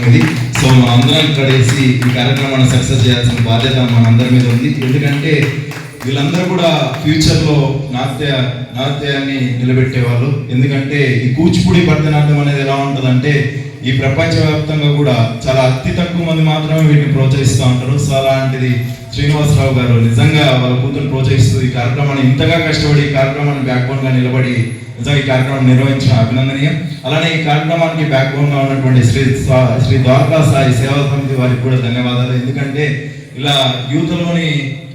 కార్యక్రమం ఇది. సో మనందరం కలిసి ఈ కార్యక్రమాన్ని సక్సెస్ చేయాల్సిన బాధ్యత మనందరి మీద ఉంది. ఎందుకంటే వీళ్ళందరూ కూడా ఫ్యూచర్లో నాట్యాన్ని నిలబెట్టేవాళ్ళు. ఎందుకంటే ఈ కూచిపూడి భరతనాట్యం అనేది ఎలా ఉంటుందంటే ఈ ప్రపంచవ్యాప్తంగా కూడా చాలా అతి తక్కువ మంది మాత్రమే వీటిని ప్రోత్సహిస్తూ ఉంటారు. సో అలాంటిది శ్రీనివాసరావు గారు నిజంగా వాళ్ళ కూతురు ప్రోత్సహిస్తూ ఈ కార్యక్రమాన్ని ఇంతగా కష్టపడి ఈ కార్యక్రమాన్ని బ్యాక్బోన్గా నిలబడి నిజంగా ఈ కార్యక్రమం నిర్వహించడం అభినందనీయం. అలానే ఈ కార్యక్రమానికి బ్యాక్బోన్గా ఉన్నటువంటి శ్రీ ద్వారకా సాయి సేవా సమితి వారికి కూడా ధన్యవాదాలు. ఎందుకంటే ఇలా యూత్లోని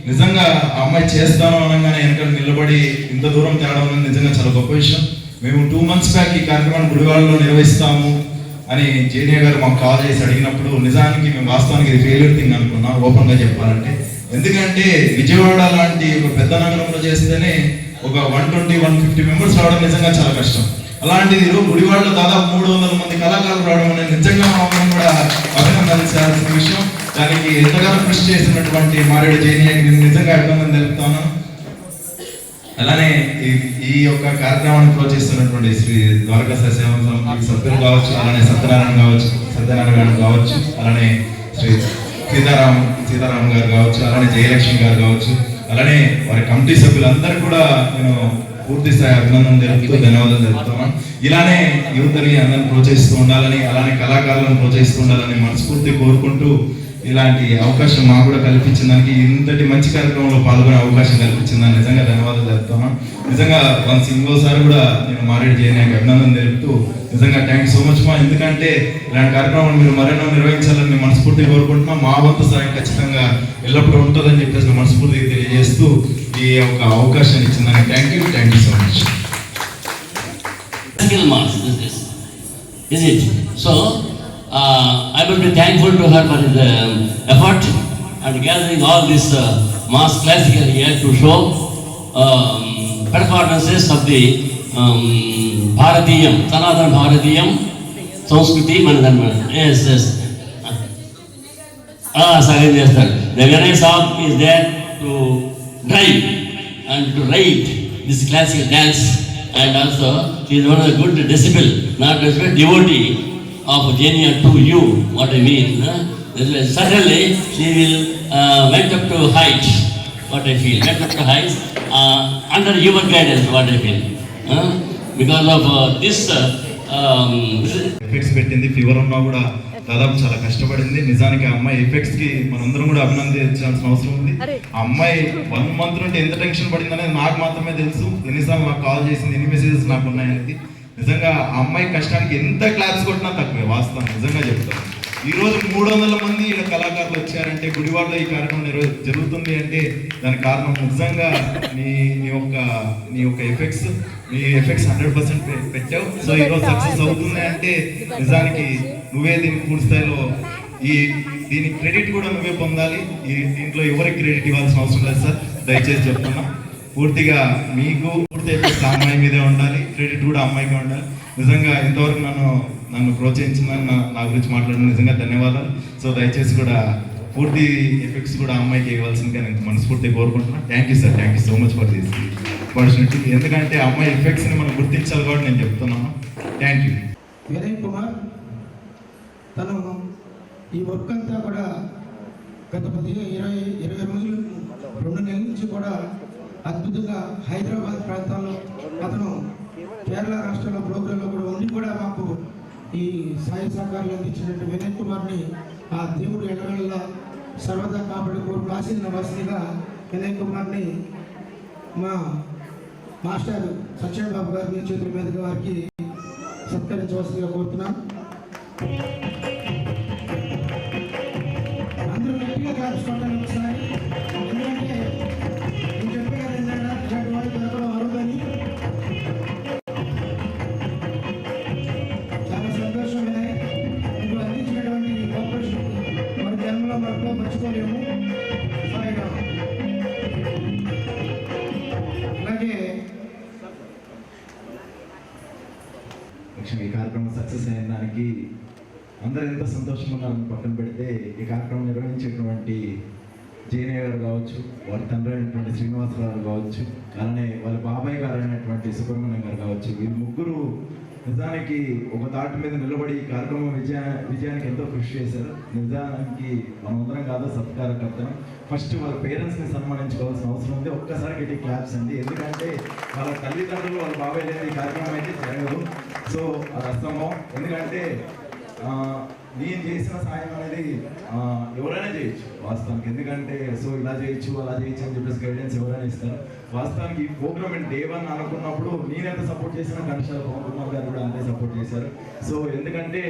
నిజంగా ఆ అమ్మాయి చేస్తాను అనగానే వెనకాల నిలబడి ఇంత దూరం తేవడం అనేది నిజంగా చాలా గొప్ప విషయం. మేము 2 months బ్యాక్ ఈ కార్యక్రమాన్ని గుడివాడలో నిర్వహిస్తాము అని జేనియా గారు మాకు కాల్ చేసి అడిగినప్పుడు నిజానికి మేము వాస్తవానికి ఇది ఫెయిల్యూర్ థింగ్ అనుకున్నాం, ఓపెన్గా చెప్పాలంటే. ఎందుకంటే విజయవాడ లాంటి ఒక పెద్ద నగరంలో చేస్తేనే ఒక 120-150 మెంబర్స్ రావడం నిజంగా చాలా కష్టం. అలాంటిది గుడివాడలో దాదాపు 300 మంది కళాకారులు రావడం అనేది నిజంగా మనం కూడా అభినందించాల్సిన విషయం. దానికి ఎంతగానో కృషి చేసినటువంటి మారేడు జేనియాకి నేను నిజంగా అభినందన తెలుపుతాను. అలానే ఈ యొక్క కార్యక్రమాన్ని ప్రోత్సహిస్తున్నటువంటి శ్రీ ద్వారకా సాయి సేవా సమితి సభ్యులు కావచ్చు, అలానే సత్యనారాయణ కావచ్చు, అలానే శ్రీ సీతారాం గారు కావచ్చు, అలానే జయలక్ష్మి గారు కావచ్చు, అలానే వారి కమిటీ సభ్యులందరూ కూడా నేను పూర్తి స్థాయి అభినందన తెలుపుతూ ధన్యవాదాలు తెలుపుతున్నాను. ఇలానే యువతని అందరిని ప్రోత్సహిస్తూ ఉండాలని, అలానే కళాకారులను ప్రోత్సహిస్తూ ఉండాలని మనస్ఫూర్తి కోరుకుంటూ ఇలాంటి అవకాశం మాకు కూడా కల్పించిన దానికి, ఇంతటి మంచి కార్యక్రమంలో పాల్గొనే అవకాశం కల్పించిన దానికి నిజంగా ధన్యవాదాలు తెలుపుతున్నాను. నిజంగా ఇంకోసారి కూడా నేను మారేడు జేనియాకి అభినందన తెలుపుతూ నిజంగా థ్యాంక్ యూ సో మచ్ మా. ఎందుకంటే ఇలాంటి కార్యక్రమాలు మీరు మరెన్నో నిర్వహించాలని మనస్ఫూర్తి కోరుకుంటున్నాం. మా వంతు సాయం ఖచ్చితంగా ఎల్లప్పుడూ ఉంటుందని చెప్పేసి మనస్ఫూర్తిగా తెలియజేస్తూ ఈ యొక్క అవకాశాన్ని ఇచ్చిన దానికి thank you so much. I will be thankful to her for the effort and gathering all this mass classical here to show performances of the Bharatiyam, Sanatana Bharatiyam, Sanskriti Manadharma. Yes. The Ganesh Sahib is there to drive and to write this classical dance, and also she is one of the good disciple, not disciple, devotee of Jenia to you, what I mean. Certainly she will went up to heights, what I feel, went up to heights under your guidance, what I feel. Because of this effects పెట్టింది, fever ఉన్నా కూడా దాదాపు చాలా కష్టపడింది. నిజానికి ఆ అమ్మాయి effects కి మనందరం కూడా అభినందించాల్సిన అవసరం ఉంది. ఆ అమ్మాయి 1 month నుండి ఎంత టెన్షన్ పడింది అనేది నాకు మాత్రమే తెలుసు. ఎన్నిసార్లు నాకు కాల్ చేసింది, ఎన్ని మెసేజెస్ నాకు ఉన్నాయనేది. నిజంగా ఆ అమ్మాయి కష్టానికి ఎంత క్లాప్స్ కొట్టినా తక్కువే, వాస్తవం నిజంగా చెప్తాను. ఈరోజు 300 మంది ఇలా కళాకారులు వచ్చారంటే, గుడివాడలో ఈ కార్యక్రమం జరుగుతుంది అంటే దానికి కారణం నిజంగా నీ యొక్క ఎఫెక్ట్స్ 100% పెట్టావు. సో ఈరోజు సక్సెస్ అవుతుంది అంటే నిజానికి నువ్వే దీనికి పూర్తి స్థాయిలో దీని క్రెడిట్ కూడా నువ్వే పొందాలి. దీంట్లో ఎవరికి క్రెడిట్ ఇవ్వాల్సిన అవసరం లేదు సార్, దయచేసి చెప్తున్నా. పూర్తిగా మీకు పూర్తి అమ్మాయి మీదే ఉండాలి, క్రెడిట్ కూడా అమ్మాయికి ఉండాలి. నిజంగా ఇంతవరకు నన్ను ప్రోత్సహించిందని నా గురించి మాట్లాడిన నిజంగా ధన్యవాదాలు. సో దయచేసి కూడా పూర్తి ఎఫెక్ట్స్ కూడా అమ్మాయికి ఇవ్వాల్సిందిగా నేను మనస్ఫూర్తిగా కోరుకుంటున్నాను. Thank you sir, thank you so much for this opportunity. ఎందుకంటే అమ్మాయి ఎఫెక్ట్స్ని మనం గుర్తించాలి కాబట్టి నేను చెప్తున్నాను. Thank you. వినయ్ కుమార్ తను ఈ వర్క్ అంతా కూడా గత 20 రోజులు 2 నెలల నుంచి కూడా అద్భుతంగా హైదరాబాద్ ప్రాంతాల్లో, అతను కేరళ రాష్ట్రంలో ప్రోగ్రాంలో కూడా ఉండి కూడా మాకు ఈ సాయి సహకారాలు అందించినట్టు వినయ్ కుమార్ని ఆ దేవుడు ఎడగళ్ళ సర్వదా కాపాడి కోరు ఆశీర్వాసిగా వినయ్ కుమార్ని మా మాస్టర్ సత్యన్ బాబు గారి మీ చేతుల మీదుగా వారికి సత్కరించవలసిందిగా కోరుతున్నాం. అందరూ గట్టిగా కాల్చుకుంటాను ఒకసారి, ఎందుకంటే నేను చెప్పే కదా ఇలాంటి వాళ్ళు దొరకడం అరుదని. చాలా సంతోషం వినయ్, నువ్వు అందించినటువంటి కోఆపరేషన్ మన జన్మలో మనతో మర్చిపోలేము. అలాగే ఈ కార్యక్రమం సక్సెస్ అయిన దానికి అందరూ ఎంత సంతోషంగా ఉన్నారని పక్కన పెడితే, ఈ కార్యక్రమం నిర్వహించేటువంటి జేనియా గారు కావచ్చు, వారి తండ్రి అయినటువంటి శ్రీనివాసరావు కావచ్చు, అలానే వాళ్ళ బాబాయ్ గారు అయినటువంటి సుబ్రహ్మణ్యం గారు కావచ్చు, వీళ్ళు ముగ్గురు నిజానికి ఒక తాటి మీద నిలబడి ఈ కార్యక్రమం విజయానికి ఎంతో కృషి చేశారు. నిజానికి మనమందరం కాదు సత్కారకర్తను. ఫస్ట్ వాళ్ళ పేరెంట్స్ని సన్మానించుకోవాల్సిన అవసరం ఉంది. ఒక్కసారి గట్టి క్లాప్స్ అండి. ఎందుకంటే వాళ్ళ తల్లిదండ్రులు వాళ్ళ బాబాయ్ లేని ఈ కార్యక్రమం అయితే జరగదు. సో అది అసంభవం. ఎందుకంటే నేను చేసిన సాయం అనేది ఎవరైనా చేయొచ్చు వాస్తవానికి. ఎందుకంటే సో ఇలా చేయొచ్చు అలా చేయొచ్చు అని చెప్పేసి గైడెన్స్ ఎవరైనా ఇస్తారు. వాస్తవానికి ఈ ప్రోగ్రామ్ డే 1 అనుకున్నప్పుడు నేను ఎంత సపోర్ట్ చేసినా ఘంటసాల పవన్ కుమార్ గారు కూడా అంతే సపోర్ట్ చేశారు. సో ఎందుకంటే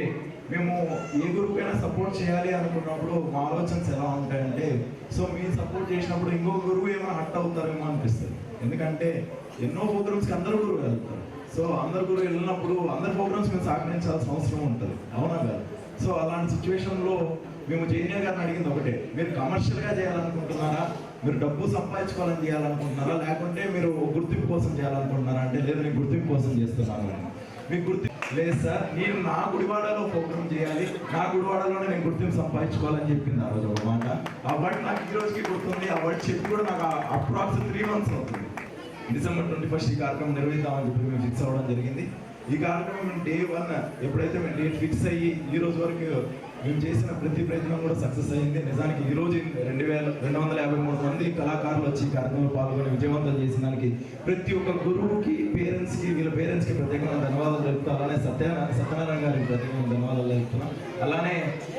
మేము ఏ గ్రూప్కైనా సపోర్ట్ చేయాలి అనుకున్నప్పుడు మా ఆలోచనలు ఎలా ఉంటాయంటే, సో మీరు సపోర్ట్ చేసినప్పుడు ఇంకో గురువు ఏమైనా హట్ అవుతారేమో అనిపిస్తుంది. ఎందుకంటే ఎన్నో ప్రోగ్రామ్స్కి అందరూ గురువు వెళ్తారు. సో అందరు గురువు వెళ్ళినప్పుడు అందరి ప్రోగ్రామ్స్ మేము సహకరించాల్సిన అవసరం ఉంటుంది, అవునా కాదు? సో అలాంటి సిచ్యువేషన్లో మేము జేఎన్ఏ గారిని అడిగింది ఒకటే, మీరు కమర్షియల్గా చేయాలనుకుంటున్నారా, మీరు డబ్బు సంపాదించుకోవాలని చేయాలనుకుంటున్నారా, లేకుంటే మీరు గుర్తింపు కోసం చేయాలనుకుంటున్నారా అంటే, లేదు నేను గుర్తింపు కోసం చేస్తున్నాను. మీకు గుర్తింపు లేదు సార్, నేను నా గుడివాడలో ప్రోగ్రామ్ చేయాలి, నా గుడివాడలోనే నేను గుర్తింపు సంపాదించుకోవాలని చెప్పింది ఆ రోజు ఒక మాట. ఆ వర్డ్ నాకు ఈ రోజుకి గుర్తుంది. ఆ వర్డ్ చెప్పి కూడా నాకు అప్రాక్స్ 3 months అవుతుంది. December 21 ఈ కార్యక్రమం నిర్వహిద్దామని చెప్పి మేము ఫిక్స్ అవ్వడం జరిగింది. ఈ కార్యక్రమం డే 1 ఎప్పుడైతే మేము డేట్ ఫిక్స్ అయ్యి ఈ రోజు వరకు మేము చేసిన ప్రతి ప్రయత్నం కూడా సక్సెస్ అయ్యింది. నిజానికి ఈ రోజు 2253 మంది కళాకారులు వచ్చి ఈ కార్యక్రమంలో పాల్గొని విజయవంతం చేసిన దానికి ప్రతి ఒక్క గురువుకి, పేరెంట్స్కి, వీళ్ళ పేరెంట్స్కి ప్రత్యేకమైన ధన్యవాదాలు తెలుపుతూ, అలానే సత్యనారాయణ గారికి ప్రత్యేకమైన ధన్యవాదాలు తెలుపుతున్నాం. అలానే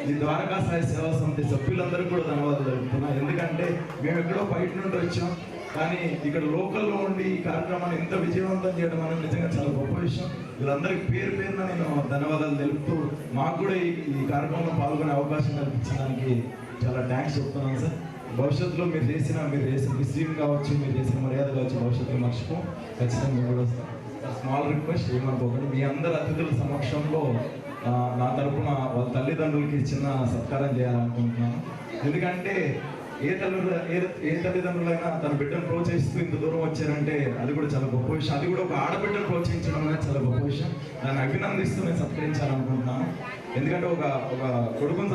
ఈ ద్వారకా సాయి సేవా సమితి సభ్యులందరికీ కూడా ధన్యవాదాలు తెలుపుతున్నాం. ఎందుకంటే మేము ఎక్కడో బయట నుండి వచ్చాం, కానీ ఇక్కడ లోకల్లో ఉండి ఈ కార్యక్రమాన్ని ఎంత విజయవంతం చేయడం అనేది నిజంగా చాలా గొప్ప విషయం. వీళ్ళందరికీ పేరు పేరున నేను ధన్యవాదాలు తెలుపుతూ, మాకు కూడా ఈ కార్యక్రమంలో పాల్గొనే అవకాశం కల్పించడానికి చాలా థ్యాంక్స్ చెప్తున్నాను సార్. భవిష్యత్తులో మీరు చేసిన రిసీవ్ కావచ్చు, మీరు చేసిన మర్యాద కావచ్చు, భవిష్యత్తులో మర్చిపో ఖచ్చితంగా మేము కూడా వస్తాం. స్మాల్ రిక్వెస్ట్ ఏమనుకోకండి, మీ అందరి అతిథుల సమక్షంలో నా తరపున వాళ్ళ తల్లిదండ్రులకి చిన్న సత్కారం చేయాలనుకుంటున్నాను. ఎందుకంటే ఏ తల్లిదండ్రులైనా తన బిడ్డను ప్రోత్సహిస్తూ ఇంత దూరం వచ్చారంటే అది కూడా చాలా గొప్ప విషయం. అది కూడా ఒక ఆడబిడ్డను ప్రోత్సహించడం అనేది చాలా గొప్ప విషయం. దాన్ని అభినందిస్తూ నేను సత్కరించాలనుకుంటున్నాను. ఎందుకంటే ఒక కొడుకుని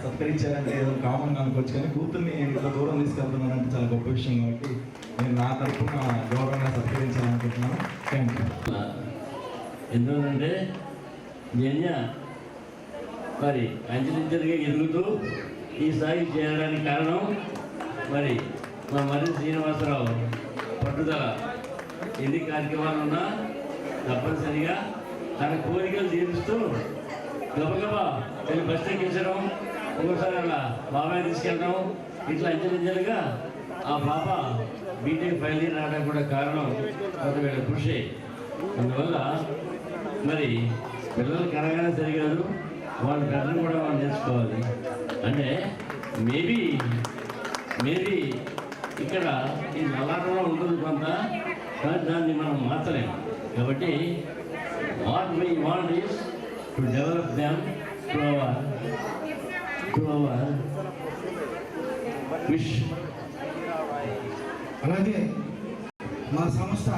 సత్కరించారంటే ఏదో కామన్ అనుకోవచ్చు, కానీ కూతుర్ని ఇంత దూరం తీసుకెళ్తున్నానంటే చాలా గొప్ప విషయం. కాబట్టి నేను నా తరఫున గౌరవంగా సత్కరించాలనుకుంటున్నాను. Thank you. ఎందుకంటే మరి అంచెలంచెలుగా ఎదుగుతూ ఈ స్థాయి చేరడానికి కారణం మరి మా మర్రి శ్రీనివాసరావు పట్టుదల. ఎన్ని కార్యక్రమాలు ఉన్నా తప్పనిసరిగా తన కోరికలు తీరుస్తూ గబగబా నేను బస్ ఎక్కించడం, ఒకసారి అలా బాబాయ్ తీసుకెళ్ళడం, ఇట్లా అంచెలంచెలుగా ఆ పాప బీటెక్ ఫైనల్ ఇయర్ రావడానికి కూడా కారణం కొంతవేళ కృషి. అందువల్ల మరి పిల్లలు కనగానే సరికాదు, వాళ్ళ పెద్దలు కూడా మనం నేర్చుకోవాలి. అంటే మేబీ ఇక్కడ ఈ నల్లాటంలో ఉంటుంది కొంత, కానీ దాన్ని మనం మార్చలేము. కాబట్టి what we want is to develop them to our wish. అలాగే మా సంస్థ